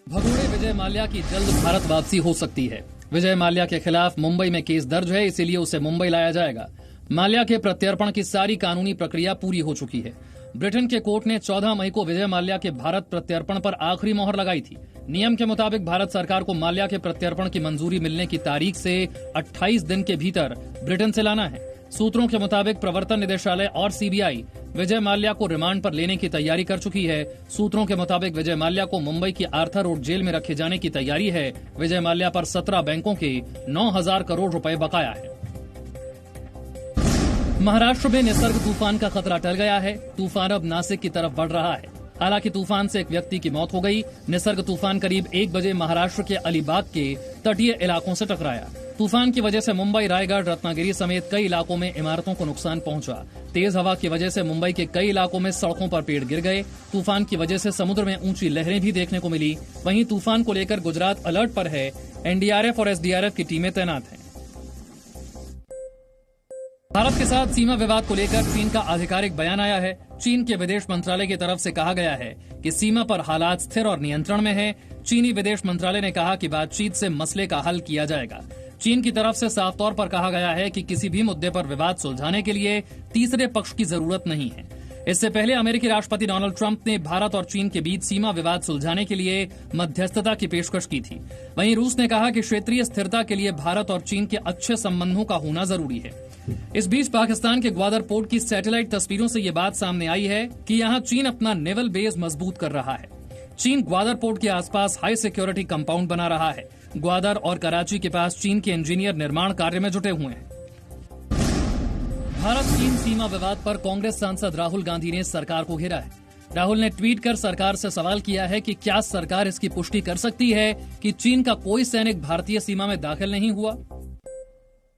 भगोड़े विजय माल्या की जल्द भारत वापसी हो सकती है। विजय माल्या के खिलाफ मुंबई में केस दर्ज है, इसीलिए उसे मुंबई लाया जाएगा। माल्या के प्रत्यर्पण की सारी कानूनी प्रक्रिया पूरी हो चुकी है। ब्रिटेन के कोर्ट ने 14 मई को विजय माल्या के भारत प्रत्यर्पण पर आखिरी मोहर लगाई थी। नियम के मुताबिक भारत सरकार को माल्या के प्रत्यर्पण की मंजूरी मिलने की तारीख से 28 दिन के भीतर ब्रिटेन से लाना है। सूत्रों के मुताबिक प्रवर्तन निदेशालय और सीबीआई विजय माल्या को रिमांड पर लेने की तैयारी कर चुकी है। सूत्रों के मुताबिक विजय माल्या को मुंबई की आर्थर रोड जेल में रखे जाने की तैयारी है। विजय माल्या पर 17 बैंकों के 9,000 करोड़ रुपए बकाया है। महाराष्ट्र में निसर्ग तूफान का खतरा टल गया है। तूफान अब नासिक की तरफ बढ़ रहा है। हालांकि तूफान से एक व्यक्ति की मौत हो गई। निसर्ग तूफान करीब 1 बजे महाराष्ट्र के अलीबाग के तटीय इलाकों से टकराया। तूफान की वजह से मुंबई, रायगढ़, रत्नागिरी समेत कई इलाकों में इमारतों को नुकसान पहुंचा। तेज हवा की वजह से मुंबई के कई इलाकों में सड़कों पर पेड़ गिर गए। तूफान की वजह से समुद्र में ऊंची लहरें भी देखने को मिली। वहीं तूफान को लेकर गुजरात अलर्ट पर है। एनडीआरएफ और एसडीआरएफ की टीमें तैनात हैं। भारत के साथ सीमा विवाद को लेकर चीन का आधिकारिक बयान आया है। चीन के विदेश मंत्रालय की तरफ से कहा गया है कि सीमा पर हालात स्थिर और नियंत्रण में है। चीनी विदेश मंत्रालय ने कहा कि बातचीत से मसले का हल किया जाएगा। चीन की तरफ से साफ तौर पर कहा गया है कि किसी भी मुद्दे पर विवाद सुलझाने के लिए तीसरे पक्ष की जरूरत नहीं है। इससे पहले अमेरिकी राष्ट्रपति डोनाल्ड ट्रंप ने भारत और चीन के बीच सीमा विवाद सुलझाने के लिए मध्यस्थता की पेशकश की थी। वहीं रूस ने कहा कि क्षेत्रीय स्थिरता के लिए भारत और चीन के अच्छे संबंधों का होना जरूरी है। इस बीच पाकिस्तान के ग्वादर पोर्ट की सैटेलाइट तस्वीरों से ये बात सामने आई है कि यहाँ चीन अपना नेवल बेस मजबूत कर रहा है। चीन ग्वादर पोर्ट के आसपास हाई सिक्योरिटी कंपाउंड बना रहा है। ग्वादर और कराची के पास चीन के इंजीनियर निर्माण कार्य में जुटे हुए हैं। भारत चीन सीमा विवाद पर कांग्रेस सांसद राहुल गांधी ने सरकार को घेरा है। राहुल ने ट्वीट कर सरकार से सवाल किया है कि क्या सरकार इसकी पुष्टि कर सकती है कि चीन का कोई सैनिक भारतीय सीमा में दाखिल नहीं हुआ।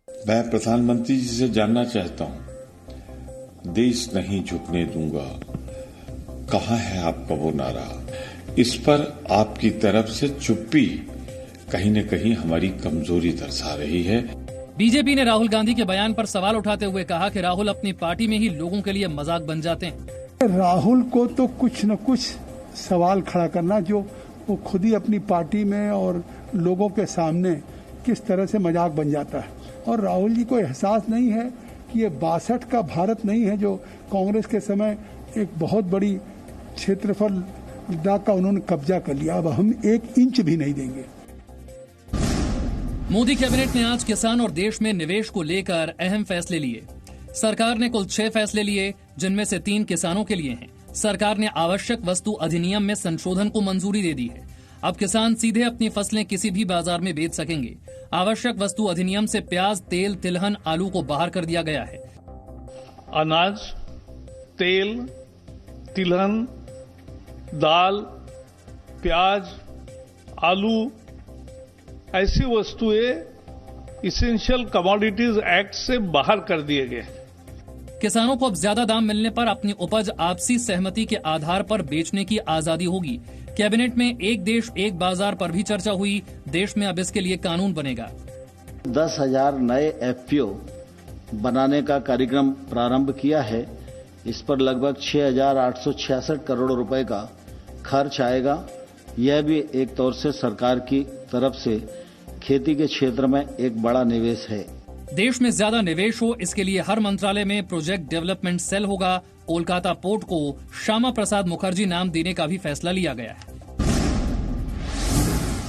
मैं प्रधानमंत्री जी से जानना चाहता हूं, देश नहीं झुकने दूंगा, कहां है आपका वो नारा। इस पर आपकी तरफ से चुप्पी कहीं न कहीं हमारी कमजोरी दर्शा रही है। बीजेपी ने राहुल गांधी के बयान पर सवाल उठाते हुए कहा कि राहुल अपनी पार्टी में ही लोगों के लिए मजाक बन जाते हैं। राहुल को तो कुछ न कुछ सवाल खड़ा करना, जो वो खुद ही अपनी पार्टी में और लोगों के सामने किस तरह से मजाक बन जाता है। और राहुल जी को एहसास नहीं है कि ये 62 का भारत नहीं है जो कांग्रेस के समय एक बहुत बड़ी क्षेत्रफल का उन्होंने कब्जा कर लिया। अब हम 1 इंच भी नहीं देंगे। मोदी कैबिनेट ने आज किसान और देश में निवेश को लेकर अहम फैसले लिए। सरकार ने कुल 6 फैसले लिए, जिनमें से 3 किसानों के लिए हैं। सरकार ने आवश्यक वस्तु अधिनियम में संशोधन को मंजूरी दे दी है। अब किसान सीधे अपनी फसलें किसी भी बाजार में बेच सकेंगे। आवश्यक वस्तु अधिनियम से प्याज, तेल, तिलहन, आलू को बाहर कर दिया गया है। अनाज, तेल, तिलहन, दाल, प्याज, आलू ऐसी वस्तुएं इसेंशियल कमोडिटीज एक्ट से बाहर कर दिए गए। किसानों को अब ज्यादा दाम मिलने पर अपनी उपज आपसी सहमति के आधार पर बेचने की आजादी होगी। कैबिनेट में एक देश एक बाजार पर भी चर्चा हुई। देश में अब इसके लिए कानून बनेगा। 10,000 नए एफपीओ बनाने का कार्यक्रम प्रारंभ किया है। इस पर लगभग 6,866 करोड़ रुपए का खर्च आएगा। यह भी एक तौर से सरकार की तरफ से खेती के क्षेत्र में एक बड़ा निवेश है। देश में ज्यादा निवेश हो, इसके लिए हर मंत्रालय में प्रोजेक्ट डेवलपमेंट सेल होगा। कोलकाता पोर्ट को श्यामा प्रसाद मुखर्जी नाम देने का भी फैसला लिया गया है।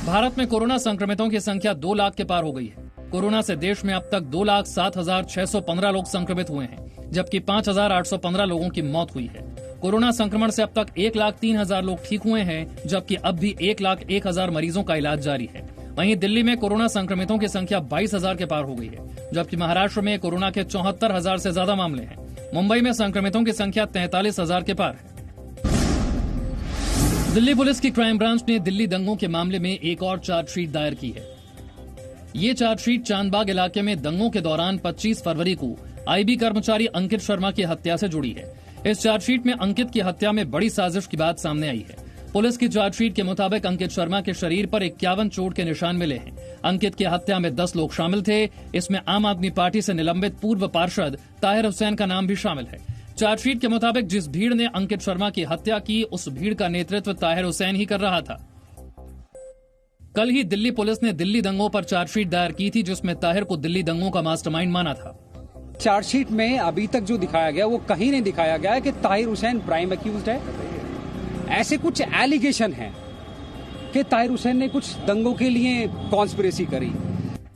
भारत में कोरोना संक्रमितों की संख्या 2 लाख के पार हो गई है। कोरोना से देश में अब तक 2,07,615 लोग संक्रमित हुए हैं, जबकि 5,815 लोगों की मौत हुई है। कोरोना संक्रमण से अब तक 1,03,000 लोग ठीक हुए हैं, जबकि अब भी 1,01,000 मरीजों का इलाज जारी है। वहीं दिल्ली में कोरोना संक्रमितों की संख्या 22,000 के पार हो गई है, जबकि महाराष्ट्र में कोरोना के 74,000 से ज्यादा मामले हैं। मुंबई में संक्रमितों की संख्या 43,000 के पार है। दिल्ली पुलिस की क्राइम ब्रांच ने दिल्ली दंगों के मामले में एक और चार्जशीट दायर की है। ये चार्जशीट चांदबाग इलाके में दंगों के दौरान 25 फरवरी को आईबी कर्मचारी अंकित शर्मा की हत्या से जुड़ी है। इस चार्जशीट में अंकित की हत्या में बड़ी साजिश की बात सामने आई है। पुलिस की चार्जशीट के मुताबिक अंकित शर्मा के शरीर पर 51 चोट के निशान मिले हैं। अंकित की हत्या में 10 लोग शामिल थे। इसमें आम आदमी पार्टी से निलंबित पूर्व पार्षद ताहिर हुसैन का नाम भी शामिल है। चार्जशीट के मुताबिक जिस भीड़ ने अंकित शर्मा की हत्या की, उस भीड़ का नेतृत्व ताहिर हुसैन ही कर रहा था। कल ही दिल्ली पुलिस ने दिल्ली दंगों पर चार्जशीट दायर की थी, जिसमें ताहिर को दिल्ली दंगों का मास्टरमाइंड माना था। चार्जशीट में अभी तक जो दिखाया गया वो कहीं नहीं दिखाया गया है कि ताहिर हुसैन प्राइम अक्यूज्ड है। ऐसे कुछ एलिगेशन हैं कि ताहिर हुसैन ने कुछ दंगों के लिए कॉन्स्पिरेसी करी।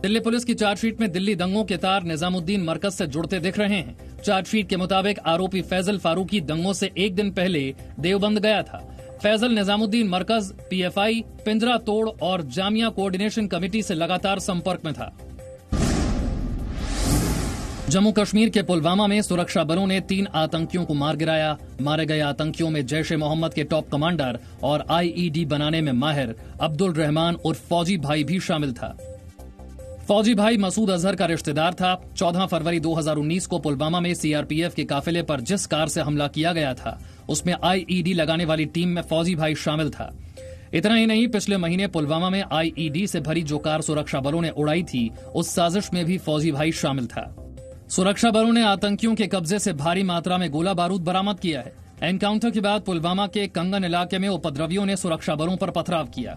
दिल्ली पुलिस की चार्जशीट में दिल्ली दंगों के तार निजामुद्दीन मरकज से जुड़ते दिख रहे हैं। चार्जशीट के मुताबिक आरोपी फैजल फारूकी दंगों से एक दिन पहले देवबंद गया था। फैजल निजामुद्दीन मरकज, पीएफआई, पिंजरा तोड़ और जामिया कोऑर्डिनेशन कमेटी से लगातार संपर्क में था। जम्मू कश्मीर के पुलवामा में सुरक्षा बलों ने 3 आतंकियों को मार गिराया। मारे गए आतंकियों में जैश-ए-मोहम्मद के टॉप कमांडर और आईईडी बनाने में माहिर अब्दुल रहमान उर्फ फौजी भाई भी शामिल था। फौजी भाई मसूद अजहर का रिश्तेदार था। 14 फरवरी 2019 को पुलवामा में सीआरपीएफ के काफिले पर जिस कार से हमला किया गया था, उसमें आईईडी लगाने वाली टीम में फौजी भाई शामिल था। इतना ही नहीं, पिछले महीने पुलवामा में आईईडी से भरी जो कार सुरक्षा बलों ने उड़ाई थी, उस साजिश में भी फौजी भाई शामिल था। सुरक्षा बलों ने आतंकियों के कब्जे से भारी मात्रा में गोला बारूद बरामद किया है। एनकाउंटर के बाद पुलवामा के कंगन इलाके में उपद्रवियों ने सुरक्षा बलों पर पथराव किया।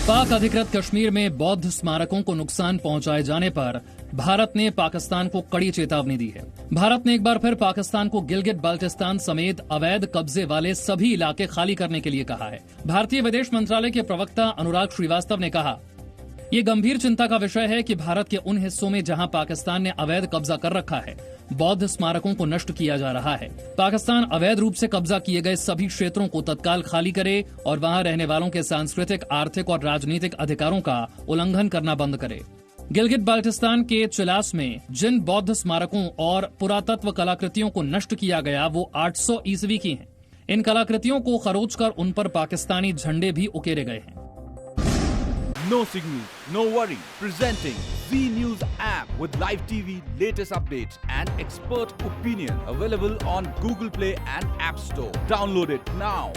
पाक अधिकृत कश्मीर में बौद्ध स्मारकों को नुकसान पहुंचाए जाने पर भारत ने पाकिस्तान को कड़ी चेतावनी दी है। भारत ने एक बार फिर पाकिस्तान को गिलगित बाल्टिस्तान समेत अवैध कब्जे वाले सभी इलाके खाली करने के लिए कहा है। भारतीय विदेश मंत्रालय के प्रवक्ता अनुराग श्रीवास्तव ने कहा, ये गंभीर चिंता का विषय है कि भारत के उन हिस्सों में जहां पाकिस्तान ने अवैध कब्जा कर रखा है, बौद्ध स्मारकों को नष्ट किया जा रहा है। पाकिस्तान अवैध रूप से कब्जा किए गए सभी क्षेत्रों को तत्काल खाली करे और वहां रहने वालों के सांस्कृतिक, आर्थिक और राजनीतिक अधिकारों का उल्लंघन करना बंद करे। गिलगित बाल्टिस्तान के चिलास में जिन बौद्ध स्मारकों और पुरातत्व कलाकृतियों को नष्ट किया गया वो 800 ईस्वी की हैं। इन कलाकृतियों को खरोच कर उन पर पाकिस्तानी झंडे भी उकेरे गए हैं। No signal, no worry. Presenting Z News app with live TV, latest updates and expert opinion. Available on Google Play and App Store. Download it now.